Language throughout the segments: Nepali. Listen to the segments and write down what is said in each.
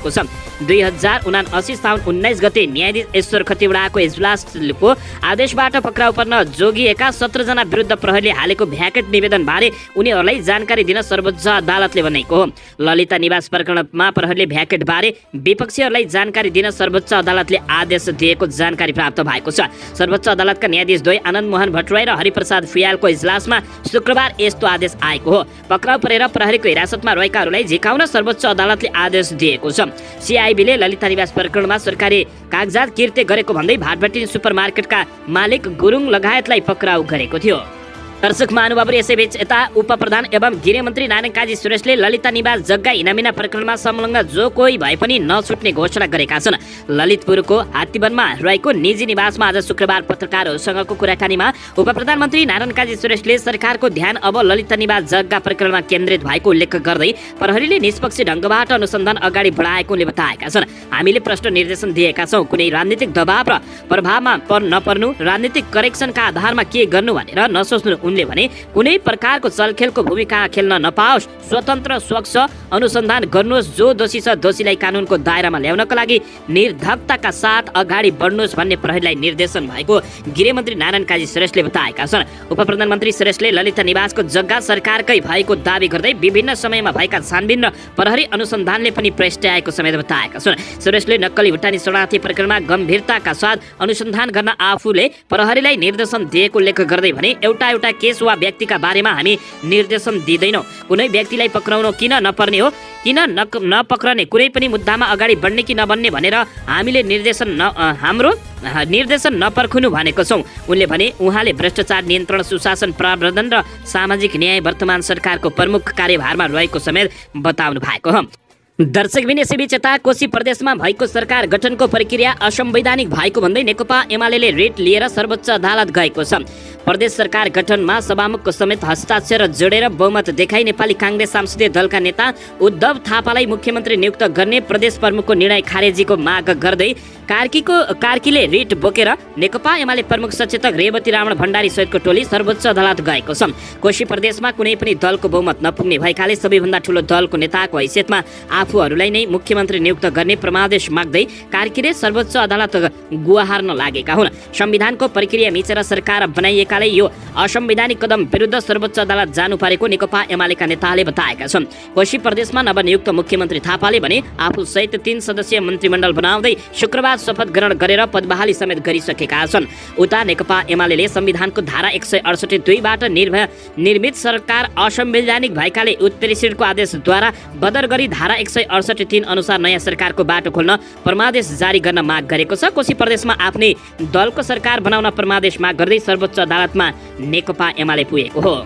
भएको छ। 2079 साउन 19 गते न्यायाधीश ईश्वर खतिवडाको इजलासको आदेशबाट पक्राउ पर्न जोगिएका 17 जना विरुद्ध प्रहरीले हालेको भ्याकेट निवेदनबारे उनीहरूलाई जानकारी दिन सर्वोच्च अदालतले भनेको हो। ललिता निवास प्रकरणमा प्रहरीले भ्याकेटबारे विपक्षीहरूलाई जानकारी दिन सर्वोच्च अदालतले आदेश दिएको जानकारी प्राप्त भएको छ। सर्वोच्च अदालतका न्यायाधीश द्वय आनन्द मोहन भट्टराई र हरिप्रसाद फुयालको इजलासमा शुक्रबार यस्तो आदेश आएको हो। पक्राउ परेर प्रहरीको हिरासतमा रहेकाहरूलाई झिकाउन सर्वोच्च अदालतले आदेश दिएको छ। सिआइबीले ललिता निवास प्रकरणमा सरकारी कागजात किर्ते गरेको भन्दै भाटभट्टी सुपरमार्केटका मालिक गुरुङ लगायतलाई पक्राउ गरेको थियो। दर्शक महानुभावहरू, यसैबीच यता उपप्रधान एवं गृहमन्त्री नारायण काजी श्रेष्ठले ललिता निवास जग्गा हिनामिना प्रकरणमा संलग्न जो कोही भए पनि नछुट्ने घोषणा गरेका छन्। ललितपुरको हात्तीवनमा रहेको निजी निवासमा आज शुक्रबार पत्रकारहरूसँगको कुराकानीमा उपप्रधानमन्त्री नारायण काजी श्रेष्ठले सरकारको ध्यान अब ललिता निवास जग्गा प्रकरणमा केन्द्रित भएको उल्लेख गर्दै प्रहरीले निष्पक्ष ढङ्गबाट अनुसन्धान अगाडि बढाएको उनले बताएका छन्। हामीले प्रष्ट निर्देशन दिएका छौँ, कुनै राजनीतिक दबाव र प्रभावमा नपर्नु, राजनीतिक करेक्सनका आधारमा के गर्नु भनेर नसोच्नु। उनले भने कुनै प्रकारको चलखेलको भूमिका खेल्न नपाओस्, स्वतन्त्र स्वच्छ अनुसन्धान गर्नुहोस्, जो दोषी छ दोषीलाई कानुनको दायरामा ल्याउनका लागि निर्धक्कताका साथ अगाडि बढ्नुहोस् भन्ने प्रहरीलाई निर्देशन भएको गृहमन्त्री नारायण काजी श्रेष्ठले बताएका छन्। उपप्रधानमन्त्री श्रेष्ठले ललिता निवासको जग्गा सरकारकै भएको दावी गर्दै विभिन्न समयमा भएका छानबिन र प्रहरी अनुसन्धानले पनि प्रष्ट्याएको समेत बताएका छन्। श्रेष्ठले नक्कली भुटानी शरणार्थी प्रकरणमा गम्भीरताका साथ अनुसन्धान गर्न आफूले प्रहरीलाई निर्देशन दिएको उल्लेख गर्दै भने एउटा केस वा व्यक्तिका बारेमा हामी निर्देशन दिँदैनौँ। कुनै व्यक्तिलाई पक्राउनु किन नपर्ने हो, किन नपक्रने, कुनै पनि मुद्दामा अगाडि बढ्ने कि नबन्ने भनेर हामीले हाम्रो निर्देशन नपर्खुनु भनेको छौँ। उनले भने उहाँले भ्रष्टाचार नियन्त्रण, सुशासन प्रवर्धन र सामाजिक न्याय वर्तमान सरकारको प्रमुख कार्यभारमा रहेको समेत बताउनु भएको हो। दर्शकबिन, यसैबीच यता कोशी प्रदेशमा भएको सरकार गठनको प्रक्रिया असंवैधानिक भएको भन्दै नेकपा एमाले रिट लिएर सर्वोच्च अदालत गएको छ। प्रदेश सरकार गठनमा सभामुखको समेत हस्ताक्षर जोडेर बहुमत देखाई नेपाली काङ्ग्रेस संसदीय दलका नेता उद्धव थापालाई मुख्यमन्त्री नियुक्त गर्ने प्रदेश प्रमुखको निर्णय खारेजीको माग गर्दै कार्कीले रिट बोकेर नेकपा एमाले प्रमुख सचेतक रेवती रावण भण्डारी सहितको टोली सर्वोच्च अदालत गएको छ। कोशी प्रदेशमा कुनै पनि दलको बहुमत नपुग्ने भएकाले सबैभन्दा ठूलो दलको नेताको हैसियतमा आफूहरूलाई नै मुख्यमन्त्री नियुक्त गर्ने परमादेश माग्दै कार्कीले सर्वोच्च अदालत गुहार्न लागेका हुन्। संविधानको प्रक्रिया मिचेर सरकार बनाइएकाले यो असंवैधानिक कदम विरुद्ध सर्वोच्च अदालत जानु परेको नेकपा एमालेका नेताले बताएका छन्। कोशी प्रदेशमा नवनियुक्त मुख्यमन्त्री थापाले भने आफू सहित 3 सदस्यीय मन्त्रीमण्डल बनाउँदै शुक्रबार शपथ ग्रहण गरेर पदबहाली समेत गरिसकेका छन्। उता नेकपा एमाले संविधानको धारा 168(2) बाट निर्मित सरकार असंवैधानिक भएकाले उत्प्रेषणको आदेशद्वारा बदर गरी धारा 168(3) अनुसार नयाँ सरकारको बाटो खोल्न परमादेश जारी गर्न माग गरेको छ। कोशी प्रदेशमा आफ्नै दलको सरकार बनाउन परमादेश माग गर्दै सर्वोच्च अदालतमा नेकपा एमाले पुगेको हो।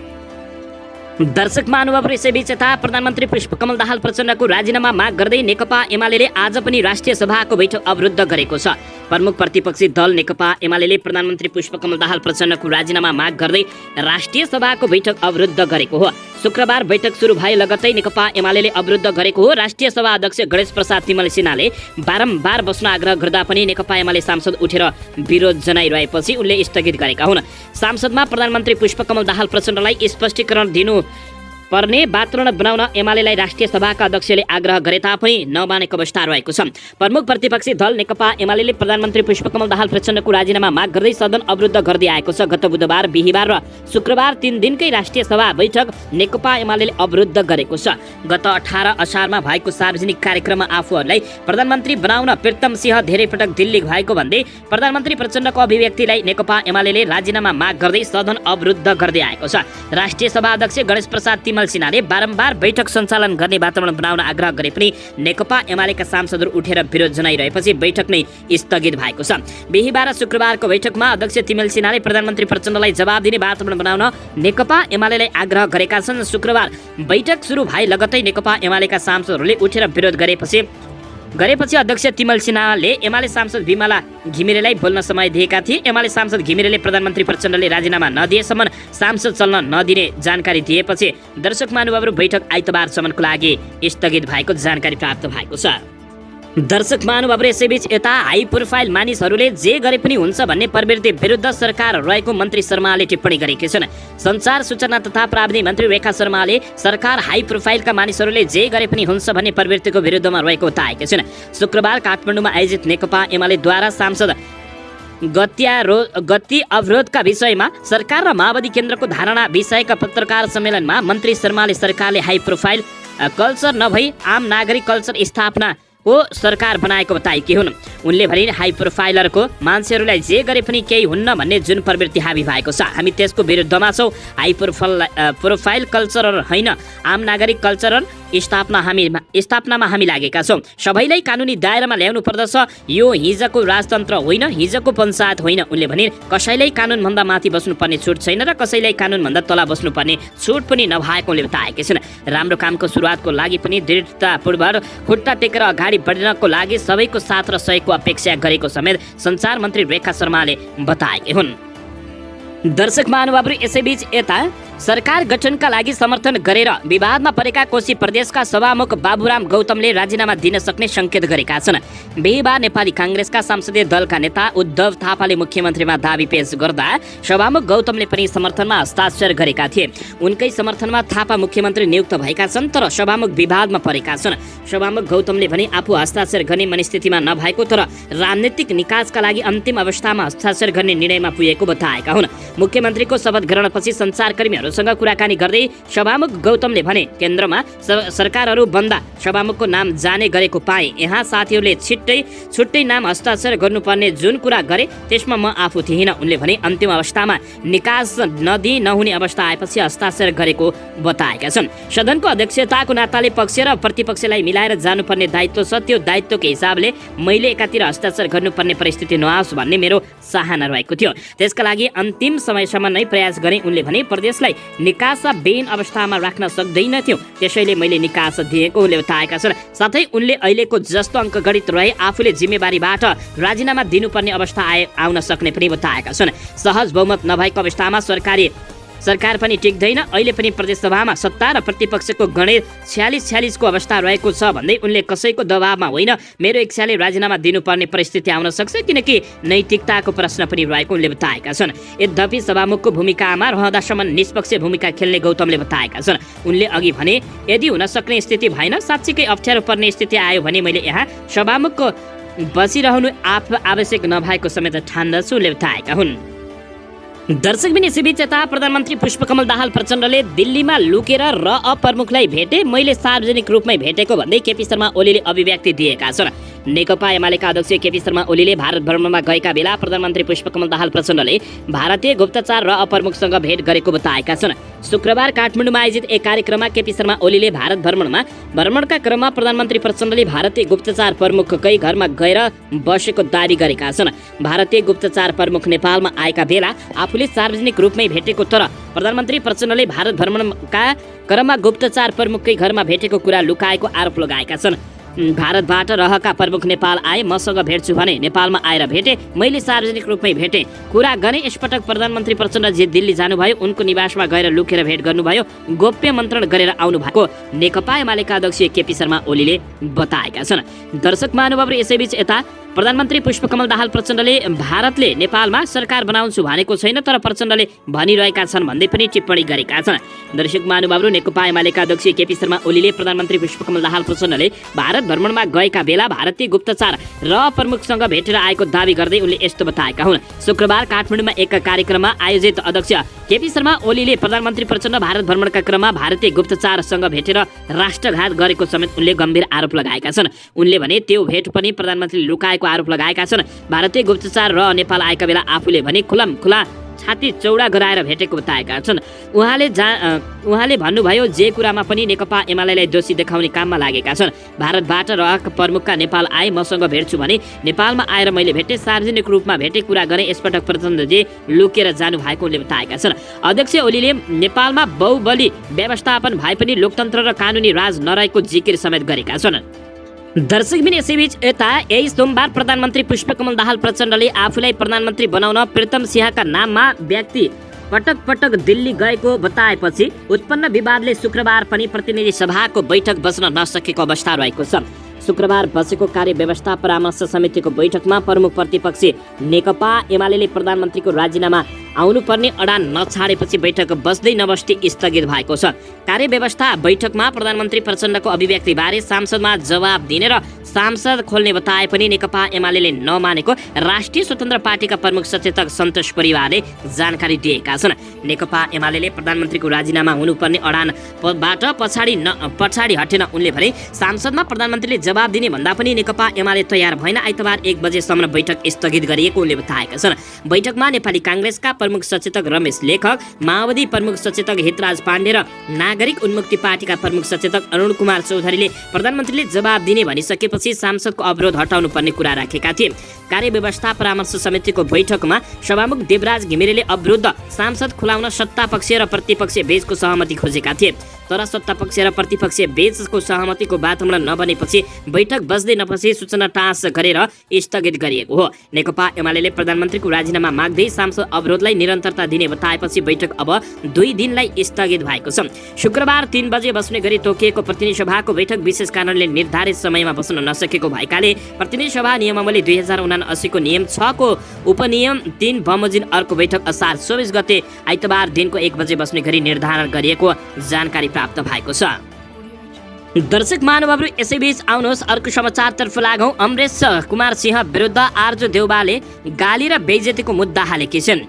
दर्शक महानुभावहरू, यसैबीच यता प्रधानमन्त्री पुष्पकमल दाहाल प्रचण्डको राजीनामा माग गर्दै नेकपा एमाले आज पनि राष्ट्रिय सभाको बैठक अवरुद्ध गरेको छ। प्रमुख प्रतिपक्षी दल नेकपा एमाले प्रधानमन्त्री पुष्पकमल दाहाल प्रचण्डको राजीनामा माग गर्दै राष्ट्रिय सभाको बैठक अवरुद्ध गरेको हो। शुक्रबार बैठक सुरु भए लगत्तै नेकपा एमाले अवरुद्ध गरेको हो। राष्ट्रिय सभा अध्यक्ष गणेश प्रसाद तिमल सिन्हाले बारम्बार बस्न आग्रह गर्दा पनि नेकपा एमाले सांसद उठेर विरोध जनाइरहेपछि उनले स्थगित गरेका हुन्। संसदमा प्रधानमन्त्री पुष्पकमल दाहाल प्रचण्डलाई स्पष्टीकरण दिनु पर्ने वातावरण बनाउन एमालेलाई राष्ट्रिय सभाका अध्यक्षले आग्रह गरे तापनि नमानेको अवस्था रहेको छ। प्रमुख प्रतिपक्षी दल नेकपा एमाले प्रधानमन्त्री पुष्पकमल दाहाल प्रचण्डको राजीनामा माग गर्दै सदन अवरुद्ध गर्दै आएको छ। गत बुधबार, बिहीबार र शुक्रबार 3 दिनकै राष्ट्रिय सभा बैठक नेकपा एमाले अवरुद्ध गरेको छ। गत 18 असारमा भएको सार्वजनिक कार्यक्रममा आफूहरूलाई प्रधानमन्त्री बनाउन प्रीतम सिंह धेरै पटक दिल्ली भएको भन्दै प्रधानमन्त्री प्रचण्डको अभिव्यक्तिलाई नेकपा एमाले राजीनामा माग गर्दै सदन अवरुद्ध गर्दै आएको छ। राष्ट्रिय सभा अध्यक्ष गणेश प्रसाद तिमल सिन्हाले बारम्बार बैठक सञ्चालन गर्ने वातावरण बनाउन आग्रह गरे पनि नेकपा एमालेका सांसदहरू उठेर विरोध जनाइरहेपछि बैठक नै स्थगित भएको छ। बिहीबार र शुक्रबारको बैठकमा अध्यक्ष तिमल सिन्हाले प्रधानमन्त्री प्रचण्डलाई जवाब दिने वातावरण बनाउन नेकपा एमालेलाई आग्रह गरेका छन्। शुक्रबार बैठक सुरु भए लगत्तै नेकपा एमालेका सांसदहरूले उठेर विरोध गरेपछि अध्यक्ष तिमल सिन्हाले एमाले सांसद विमला घिमिरेलाई बोल्न समय दिएका थिए। एमाले सांसद घिमिरेले प्रधानमन्त्री प्रचण्डले राजीनामा नदिएसम्म सांसद चल्न नदिने जानकारी दिएपछि दर्शक महानुभावहरू बैठक आइतबारसम्मको लागि स्थगित भएको जानकारी प्राप्त भएको छ। दर्शक महानुभावहरू, यसैबीच यता हाई प्रोफाइल मानिसहरूले जे गरे पनि हुन्छ भन्ने प्रवृत्ति विरुद्ध सरकार रहेको मन्त्री शर्माले टिप्पणी गरेकी छन्। सञ्चार सूचना तथा प्राविधिक मन्त्री रेखा शर्माले सरकार हाई प्रोफाइलका मानिसहरूले जे गरे पनि हुन्छ भन्ने प्रवृत्तिको विरुद्धमा रहेको बताएकी छिन्। शुक्रबार काठमाडौँमा आयोजित नेकपा एमालेद्वारा सांसद गति अवरोधका विषयमा सरकार र माओवादी केन्द्रको धारणा विषयका पत्रकार सम्मेलनमा मन्त्री शर्माले सरकारले हाई प्रोफाइल कल्चर नभई आम नागरिक कल्चर स्थापना हो सरकार बनाएको बताएकी हुन्। उनले भने हाई प्रोफाइलरको मान्छेहरूलाई जे गरे पनि केही हुन्न भन्ने जुन प्रवृत्ति हावी भएको छ, हामी त्यसको विरुद्धमा छौँ। हाई प्रोफाइल कल्चरर होइन, आम नागरिक कल्चरर स्थापनामा हामी लागेका छौँ। सबैलाई कानुनी दायरामा ल्याउनु पर्दछ। यो हिजोको राजतन्त्र होइन, हिजोको पञ्चायत होइन। उनले भने कसैलाई कानुनभन्दा माथि बस्नुपर्ने छुट छैन र कसैलाई कानुनभन्दा तल बस्नुपर्ने छुट पनि नभएको उनले बताएका छन्। राम्रो कामको सुरुवातको लागि पनि दृढतापूर्वक खुट्टा टेकेर अगाडि बढ्नको लागि सबैको साथ र सहयोगको अपेक्षा गरेको समेत सञ्चार मन्त्री रेखा शर्माले बताएकी हुन्। दर्शक महानुभावहरू, यसैबीच यता सरकार गठनका लागि समर्थन गरेर विवादमा परेका कोशी प्रदेशका सभामुख बाबुराम गौतमले राजीनामा दिन सक्ने सङ्केत गरेका छन्। बिहिबार नेपाली काङ्ग्रेसका संसदीय दलका नेता उद्धव थापाले मुख्यमन्त्रीमा दाबी पेश गर्दा सभामुख गौतमले पनि समर्थनमा हस्ताक्षर गरेका थिए। उनकै समर्थनमा थापा मुख्यमन्त्री नियुक्त भएका छन्, तर सभामुख विवादमा परेका छन्। सभामुख गौतमले भने आफू हस्ताक्षर गर्ने मनस्थितिमा नभएको तर राजनीतिक निकासका लागि अन्तिम अवस्थामा हस्ताक्षर गर्ने निर्णयमा पुगेको बताएका हुन्। मुख्यमन्त्रीको शपथ ग्रहणपछि सञ्चारकर्मीहरूसँग कुराकानी गर्दै सभामुख गौतमले भने केन्द्रमा सरकारहरू बन्दा सभामुखको नाम जाने गरेको पाएँ। यहाँ साथीहरूले छुट्टै नाम हस्ताक्षर गर्नुपर्ने जुन कुरा गरे त्यसमा म आफू थिइनँ। उनले भने अन्तिम अवस्थामा निकास नदिई नहुने अवस्था आएपछि हस्ताक्षर गरेको बताएका छन्। सदनको अध्यक्षताको नाताले पक्ष र प्रतिपक्षलाई मिलाएर जानुपर्ने दायित्व छ। त्यो दायित्वको हिसाबले मैले एकातिर हस्ताक्षर गर्नुपर्ने परिस्थिति नआओस् भन्ने मेरो चाहना रहेको थियो। त्यसका लागि अन्तिम समयसम्म नै प्रयास गरेँ। उनले भने प्रदेशलाई निकासविहीन अवस्थामा राख्न सक्दैनथ्यौँ, त्यसैले मैले निकास दिएको उनले बताएका छन्। साथै उनले अहिलेको जस्तो अङ्कगणित रहे आफूले जिम्मेवारीबाट राजीनामा दिनुपर्ने अवस्था आउन सक्ने पनि बताएका छन्। सहज बहुमत नभएको अवस्थामा सरकार पनि टिक्दैन। अहिले पनि प्रदेशसभामा सत्ता र प्रतिपक्षको गणित 46-46को अवस्था रहेको छ भन्दै उनले कसैको दबावमा होइन, मेरो इच्छाले राजीनामा दिनुपर्ने परिस्थिति आउन सक्छ किनकि नैतिकताको प्रश्न पनि रहेको उनले बताएका छन्। यद्यपि सभामुखको भूमिकामा रहँदासम्म निष्पक्ष भूमिका खेल्ने गौतमले बताएका छन्। उनले अघि भने यदि हुन सक्ने स्थिति भएन, साँच्चीकै अप्ठ्यारो पर्ने स्थिति आयो भने मैले यहाँ सभामुखको बसिरहनु आवश्यक नभएको समेत ठान्दछु उनले बताएका हुन्। दर्शकबिन, यसैबीच यता प्रधानमन्त्री पुष्पकमल दाहाल प्रचण्डले दिल्लीमा लुकेर प्रमुखलाई भेटे, मैले सार्वजनिक रूपमै भेटेको भन्दै केपी शर्मा ओलीले अभिव्यक्ति दिएका छन्। नेकपा एमालेका अध्यक्ष केपी शर्मा ओलीले भारत भ्रमणमा गएका बेला प्रधानमन्त्री पुष्पकमल दाहाल प्रचण्डले भारतीय गुप्तचर प्रमुखसँग भेट गरेको बताएका छन्। शुक्रबार काठमाडौँमा आयोजित एक कार्यक्रममा केपी शर्मा ओलीले भारत भ्रमणका क्रममा प्रधानमन्त्री प्रचण्डले भारतीय गुप्तचर प्रमुखकै घरमा गएर बसेको दावी गरेका छन्। भारतीय गुप्तचर प्रमुख नेपालमा आएका बेला आफूले सार्वजनिक रूपमै भेटेको तर प्रधानमन्त्री प्रचण्डले भारत भ्रमणका क्रममा गुप्तचर प्रमुखकै घरमा भेटेको कुरा लुकाएको आरोप लगाएका छन्। भारतबाट रहका प्रमुख नेपाल आए, मसँग भेट्छु भने नेपालमा आएर भेटे, मैले सार्वजनिक रूपमै भेटेँ, कुरा गरेँ। यसपटक प्रधानमन्त्री प्रचण्डजी दिल्ली जानुभयो, उनको निवासमा गएर लुकेर भेट गर्नुभयो, गोप्य मन्त्रण गरेर आउनु भएको नेकपा एमालेका अध्यक्ष केपी शर्मा ओलीले बताएका छन्। दर्शक महानुभावहरू, यसैबीच यता प्रधानमन्त्री पुष्पकमल दाहाल प्रचण्डले भारतले नेपालमा सरकार बनाउँछु भनेको छैन तर प्रचण्डले भनिरहेका छन् भन्दै पनि टिप्पणी गरेका छन्। दर्शक महानुभावहरू, नेकपा एमालेका अध्यक्ष केपी शर्मा ओलीले प्रधानमन्त्री पुष्पकमल दाहाल प्रचण्डले भारत भ्रमणमा गएका बेला भारतीय गुप्तचर प्रमुखसँग भेटेर आएको दावी गर्दै उनले यस्तो बताएका हुन्। शुक्रबार काठमाडौँमा एक कार्यक्रममा आयोजित अध्यक्ष केपी शर्मा ओलीले प्रधानमन्त्री प्रचण्ड भारत भ्रमणका क्रममा भारतीय गुप्तचरसँग भेटेर राष्ट्रघात गरेको समेत उनले गम्भीर आरोप लगाएका छन्। उनले भने त्यो भेट पनि प्रधानमन्त्रीले लुकाएको आरोप लगाएका छन्। भारतीय गुप्तचर नेपाल आएका बेला आफूले भने खुला छाती चौडा गराएर भेटेको बताएका छन्। उहाँले भन्नुभयो जे कुरामा पनि नेकपा एमालेलाई दोषी देखाउने काममा लागेका छन्। भारतबाट रहका प्रमुखका नेपाल आए, मसँग भेट्छु भने नेपालमा आएर मैले भेटे, सार्वजनिक रूपमा भेटे, कुरा गरेँ। यसपटक प्रचण्डजी लुकेर जानु भएको उनले बताएका छन्। अध्यक्ष ओलीले नेपालमा बहुबली व्यवस्थापन भए पनि लोकतन्त्र र कानुनी राज नरहेको जिकिर समेत गरेका छन्। दर्शकबिन, यसैबीच यता यही सोमबार प्रधानमन्त्री पुष्पकमल दाहाल प्रचण्डले आफूलाई प्रधानमन्त्री बनाउन प्रीतम सिंहका नाममा व्यक्ति पटक दिल्ली गएको बताएपछि उत्पन्न विवादले शुक्रबार पनि प्रतिनिधि सभाको बैठक बस्न नसकेको अवस्था रहेको छ। शुक्रबार बसेको कार्यव्यवस्था परामर्श समितिको बैठकमा प्रमुख प्रतिपक्षी नेकपा एमाले प्रधानमन्त्रीको राजीनामा आउनुपर्ने अडान नछाडेपछि बैठक बस्दै नबस्दै स्थगित भएको छ। कार्यव्यवस्था बैठकमा प्रधानमन्त्री प्रचण्डको अभिव्यक्तिबारे सांसदमा जवाब दिने र सांसद खोल्ने बताए पनि नेकपा एमाले नमानेको राष्ट्रिय स्वतन्त्र पार्टीका प्रमुख सचेतक सन्तोष परिवारले जानकारी दिएका छन्। नेकपा एमाले प्रधानमन्त्रीको राजीनामा हुनुपर्ने अडानबाट पछाडि हटेन उनले भने सांसदमा प्रधानमन्त्रीले जवाब दिने भन्दा पनि नेकपा एमाले तयार भएन। आइतबार 1 बजेसम्म बैठक स्थगित गरिएको उनले बताएका छन्। बैठकमा नेपाली काङ्ग्रेसका प्रमुख सचेतक रमेश लेखक, माओवादी प्रमुख सचेतक हितराज पाण्डे र नागरिक उन्मुक्ति पार्टीका प्रमुख सचेतक अरुण कुमार चौधरीले प्रधानमन्त्रीले जवाब दिने भनिसकेपछि सांसदको अवरोध हटाउनु पर्ने कुरा राखेका थिए। कार्यव्यवस्था परामर्श समितिको बैठकमा सभामुख देवराज घिमिरेले अवरुद्ध सांसद खुलाउन सत्तापक्ष र प्रतिपक्ष बीचको सहमति खोजेका थिए, तर सत्तापक्ष र प्रतिपक्ष बीचको सहमतिको वातावरण नबनेपछि बैठक बस्दै नबसी सूचना टाँस गरेर स्थगित गरिएको हो। नेकपा एमाले प्रधानमन्त्रीको राजीनामा माग्दै सांसद अवरोधलाई निरन्तरता दिने बताएपछि बैठक अब 2 दिनलाई स्थगित भएको छ। शुक्रबार 3 बजे बस्ने गरी तोकिएको प्रतिनिधि सभाको बैठक विशेष कारणले निर्धारित समयमा बस्न नसकेको भएकाले प्रतिनिधि सभा नियमावली 2079 को नियम 6 को उपनियम 3 बमोजिम अर्को बैठक असार 24 गते आइतबार दिनको 1 बजे बस्ने गरी निर्धारण गरिएको जानकारी प्राप्त भएको छ। दर्शक महानुभावहरू, यसैबीच आउनुहोस् अर्को समाचारतर्फ लागौँ। अमरेश कुमार सिंह विरुद्ध आर्जु देउबाले गाली र बेइज्जतीको मुद्दा हालेकी छिन्।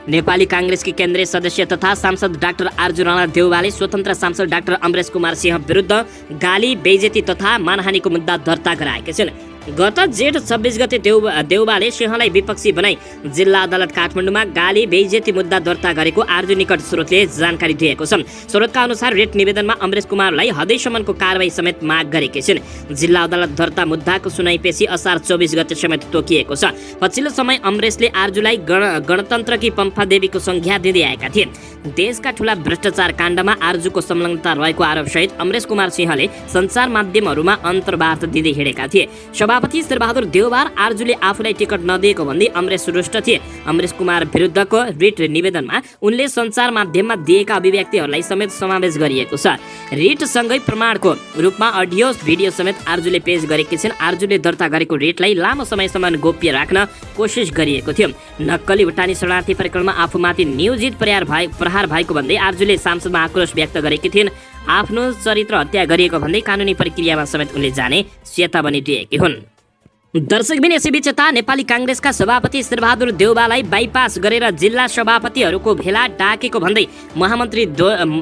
नेपाली काङ्ग्रेसकी केन्द्रीय सदस्य तथा सांसद डाक्टर आर्जु राणा देउबाले स्वतन्त्र सांसद डाक्टर अमरेश कुमार सिंह विरुद्ध गाली बेइज्जती तथा मानहानिको मुद्दा दर्ता गराएका छिन्। गत जेठ 26 गते देउबाले सिंहलाई विपक्षी बनाई जिल्ला अदालत काठमाडौँमा गाली बेइज्जती मुद्दा दर्ता गरेको आर्जु निकट स्रोतले जानकारी दिएको छ। स्रोतका अनुसार रेट निवेदनमा अमरेश कुमारलाई हदैसम्मको कारबाही समेत माग गरेकी छिन्। जिल्ला अदालत दर्ता मुद्दाको सुनाइपेशी असार 24 गते समेत तोकिएको छ। पछिल्लो समय अमरेशले आर्जुलाई गणतन्त्रकी पम्फा देवीको संज्ञा दिँदै आएका थिए। देशका ठूला भ्रष्टाचार काण्डमा आर्जुको संलग्नता रहेको आरोपसहित अमरेश कुमार सिंहले सञ्चार माध्यमहरूमा अन्तर्वार्ता दिँदै हिँडेका थिए। सभापति शेरबहादुर देउबार आर्जुले आफूलाई टिकट नदिएको भन्दै अमरेश रुष्ट थिए। अमरेश कुमार विरुद्धको रिट निवेदनमा उनले सञ्चार माध्यममा दिएका अभिव्यक्तिहरूलाई समेत समावेश गरिएको छ। रिटसँगै प्रमाणको रूपमा अडियो भिडियो समेत आर्जुले पेश गरेकी छिन्। आर्जुले दर्ता गरेको रिटलाई लामो समयसम्म गोप्य राख्न कोसिस गरिएको थियो। नक्कली भुटानी शरणार्थी प्रकरणमा आफूमाथि नियोजित प्रहार भएको भन्दै आर्जुले सांसदमा आक्रोश व्यक्त गरेकी थिइन्। आफ्नो चरित्र हत्या गरिएको भन्दै कानुनी प्रक्रियामा समेत उनले जाने चेतावनी दिएकी हुन्। दर्शकबिन, यसैबीच यता नेपाली काङ्ग्रेसका सभापति शेरबहादुर देउबालाई बाइपास गरेर जिल्ला सभापतिहरूको भेला डाकेको भन्दै महामन्त्री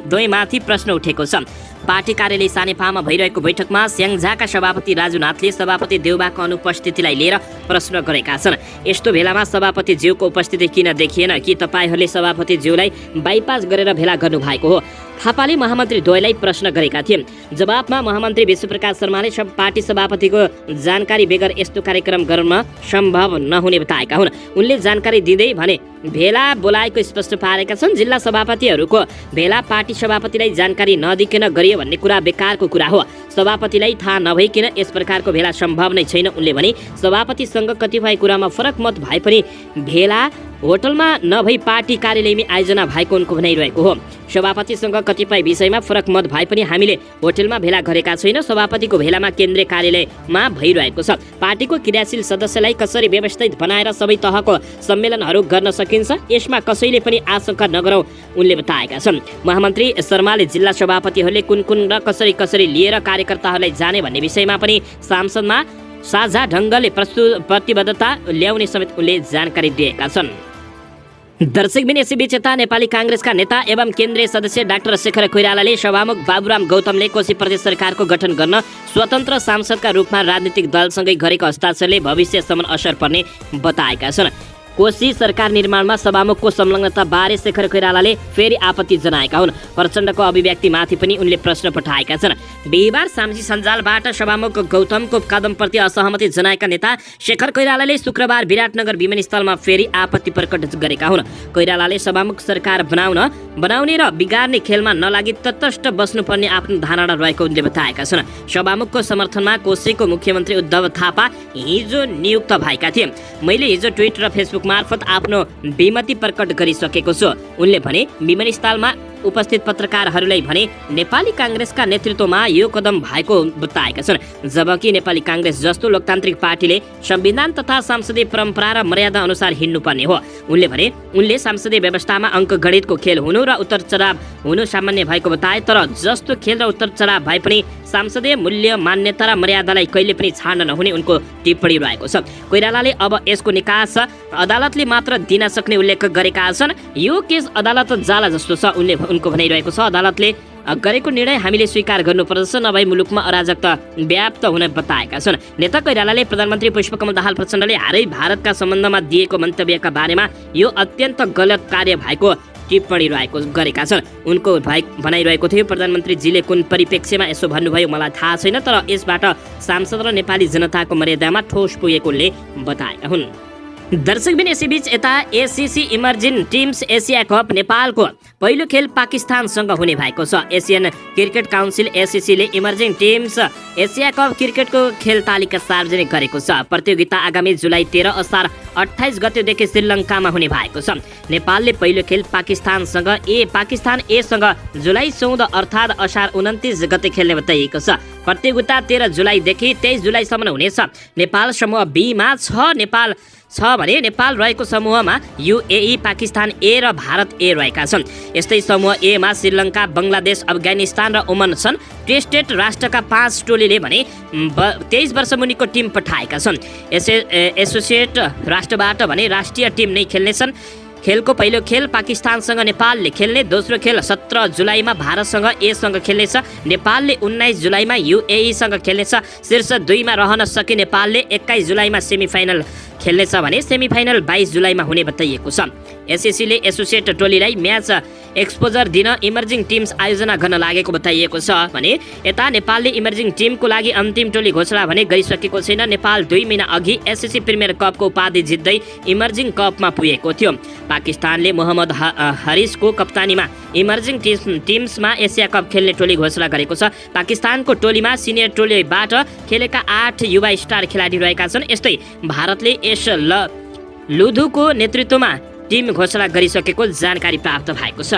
द्वयमाथि प्रश्न उठेको छ। पार्टी कार्यालय सानेपामा भइरहेको बैठकमा स्याङ्जाका सभापति राजुनाथले सभापति देउबाको अनुपस्थितिलाई लिएर प्रश्न गरेका छन्। यस्तो भेलामा सभापति ज्यूको उपस्थिति किन देखिएन? कि तपाईँहरूले सभापति ज्यूलाई बाइपास गरेर भेला गर्नुभएको हो? थापाले महामन्त्री द्वयलाई प्रश्न गरेका थिए। जवाफमा महामन्त्री विश्वप्रकाश शर्माले पार्टी सभापतिको जानकारी बेगर यस्तो कार्यक्रम गर्न सम्भव नहुने बताएका हुन्। उनले जानकारी दिँदै भने भेला बोलाएको स्पष्ट पारेका छन्। जिल्ला सभापतिहरूको भेला पार्टी सभापतिलाई जानकारी नदिकन गरियो भन्ने कुरा बेकारको कुरा हो। सभापतिलाई थाहा नभइकन यस प्रकारको भेला सम्भव नै छैन। उनले भने सभापतिसँग कतिपय कुरामा फरक मत भए पनि भेला होटलमा नभई पार्टी कार्यालयमै आयोजना भएको उनको भनाइरहेको हो। सभापतिसँग कतिपय विषयमा फरक मत भए पनि हामीले होटलमा भेला गरेका छैन। सभापतिको भेलामा केन्द्रीय कार्यालयमा भइरहेको छ। पार्टीको क्रियाशील सदस्यलाई कसरी व्यवस्थित बनाएर सबै तहको सम्मेलनहरू गर्न सकिन्छ, यसमा कसैले पनि आशंका नगरौँ उनले बताएका छन्। महामन्त्री शर्माले जिल्ला सभापतिहरूले कुन र कसरी लिएर कार्यकर्ताहरूलाई जाने भन्ने विषयमा पनि सांसदमा साझा ढङ्गले प्रतिबद्धता ल्याउने समेत उनले जानकारी दिएका छन्। दर्शकबिन, यसैबीच यता नेपाली काङ्ग्रेसका नेता एवं केन्द्रीय सदस्य डाक्टर शेखर कोइरालाले सभामुख बाबुराम गौतमले कोशी प्रदेश सरकारको गठन गर्न स्वतन्त्र सांसदका रूपमा राजनीतिक दलसँगै गरेको हस्ताक्षरले भविष्यसम्म असर पर्ने बताएका छन्। कोशी सरकार निर्माणमा सभामुखको संलग्नता बारे शेखर कोइरालाले फेरि आपत्ति जनाएका हुन्। प्रचण्डको अभिव्यक्तिमाथि पनि उनले प्रश्न पठाएका छन्। बिहिबार सामाजिक सञ्जालबाट सभामुख गौतमको कदमप्रति असहमति जनाएका नेता शेखर कोइरालाले शुक्रबार विराटनगर विमानस्थलमा फेरि आपत्ति प्रकट गरेका हुन्। कोइरालाले सभामुख सरकार बनाउने र बिगार्ने खेलमा नलागी तटस्थ बस्नुपर्ने आफ्नो धारणा रहेको उनले बताएका छन्। सभामुखको समर्थनमा कोशीको मुख्यमन्त्री उद्धव थापा हिजो नियुक्त भएका थिए। मैले हिजो ट्विट र फेसबुक मार्फत आफ्नो विमति प्रकट गरिसकेको छु। उनले भने विमानस्थलमा उपस्थित पत्रकारहरूलाई भने नेपाली काङ्ग्रेसका नेतृत्वमा यो कदम भएको बताएका छन्। जबकि नेपाली काङ्ग्रेस जस्तो लोकतान्त्रिक पार्टीले संविधान तथा संसदीय परम्परा र मर्यादा अनुसार हिँड्नुपर्ने हो। उनले भने उनले संसदीय व्यवस्थामा अङ्कगणितको खेल हुनु र उत्तर चढाव हुनु सामान्य भएको बताए। तर जस्तो खेल र उत्तर चढाव भए पनि संसदीय मूल्य मान्यता र मर्यादालाई कहिले पनि छाड्न नहुने उनको टिप्पणी रहेको छ। कोइरालाले अब यसको निकास अदालतले मात्र दिन सक्ने उल्लेख गरेका छन्। यो केस अदालत जाला जस्तो छ उनको भनाइरहेको छ। अदालतले गरेको निर्णय हामीले स्वीकार गर्नुपर्दछ, नभए मुलुकमा अराजकता व्याप्त हुन बताएका छन्। नेता कोइरालाले प्रधानमन्त्री पुष्पकमल दाहाल प्रचण्डले हालै भारतका सम्बन्धमा दिएको मन्तव्यका बारेमा यो अत्यन्त गलत कार्य भएको टिप्पणी गरेका छन्। उनको भनाइरहेको थियो, प्रधानमन्त्रीजीले कुन परिप्रेक्ष्यमा यसो भन्नुभयो मलाई थाहा छैन, तर यसबाट सांसद र नेपाली जनताको मर्यादामा ठोस पुगेकोले बताएका हुन्। दर्शकबिन यसैबीच यता ACC emerging teams Asia cup नेपालको पहिलो खेल पाकिस्तानसँग हुने भएको छ। एसियन क्रिकेट काउन्सिल एसिसीले इमर्जिङ टिम्स एसिया कप क्रिकेटको खेल तालिका सार्वजनिक गरेको छ। प्रतियोगिता आगामी जुलाई 13 असार 28 गतेदेखि श्रीलङ्कामा हुने भएको छ। नेपालले पहिलो खेल पाकिस्तान एसँग जुलाई 14 अर्थात् असार 29 गते खेल्ने बताइएको छ। प्रतियोगिता 13 जुलाईदेखि 23 जुलाईसम्म हुनेछ। नेपाल समूह बी मा छ भने नेपाल रहेको समूहमा युएई, पाकिस्तान ए र भारत ए रहेका छन्। यस्तै समूह ए मा श्रीलङ्का, बङ्गलादेश, अफगानिस्तान र ओमन छन्। टेस्टेड राष्ट्रका 5 टोलीले भने 23 वर्ष मुनिको टिम पठाएका छन्। एसोसिएट राष्ट्रबाट भने राष्ट्रिय टिम नै खेल्नेछन्। खेलको पहिलो खेल पाकिस्तानसँग नेपालले खेल्ने, दोस्रो खेल 17 जुलाईमा भारतसँग एसँग खेल्नेछ। नेपालले 19 जुलाईमा युएईसँग खेल्नेछ। शीर्ष 2 मा रहन सकि नेपालले 21 जुलाईमा सेमिफाइनल खेल्नेछ भने सेमिफाइनल 22 जुलाईमा हुने बताइएको छ। एसएसीले एसोसिएट टोलीलाई म्याच एक्सपोजर दिन इमर्जिङ टिम्स आयोजना गर्न लागेको बताइएको छ भने यता नेपालले इमर्जिङ टिमको लागि अन्तिम टोली घोषणा भने गरिसकेको छैन। नेपाल 2 महिना अघि एसएसी प्रिमियर कपको उपाधि जित्दै इमर्जिङ कपमा पुगेको थियो। पाकिस्तानले मोहम्मद हरिसको कप्तानीमा इमर्जिङ टिम्समा एसिया कप खेल्ने टोली घोषणा गरेको छ। पाकिस्तानको टोलीमा सिनियर टोलीबाट खेलेका 8 युवा स्टार खेलाडी रहेका छन्। यस्तै भारतले एस लुधुको नेतृत्वमा टिम घोषणा गरिसकेको जानकारी प्राप्त भएको छ।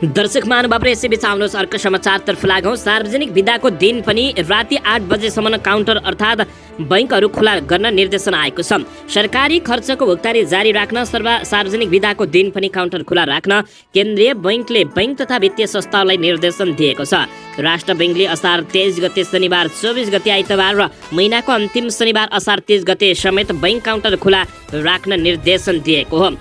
दर्शक महानुभाव, यसैबीच आउनुहोस् अर्को समाचारतर्फ लागौँ। सार्वजनिक बिदाको दिन पनि राति 8 बजेसम्म काउन्टर अर्थात् बैंकहरू खुला गर्न निर्देशन आएको छ। सरकारी खर्चको भुक्तानी जारी राख्न सार्वजनिक बिदाको दिन पनि काउन्टर खुला राख्न केन्द्रीय बैंकले बैंक तथा वित्तीय संस्थाहरूलाई निर्देशन दिएको छ। राष्ट्र बैंकले असार 23 गते शनिबार, 24 गते आइतबार र महिनाको अन्तिम शनिबार असार 30 गते समेत बैंक काउन्टर खुला राख्न निर्देशन दिएको हो।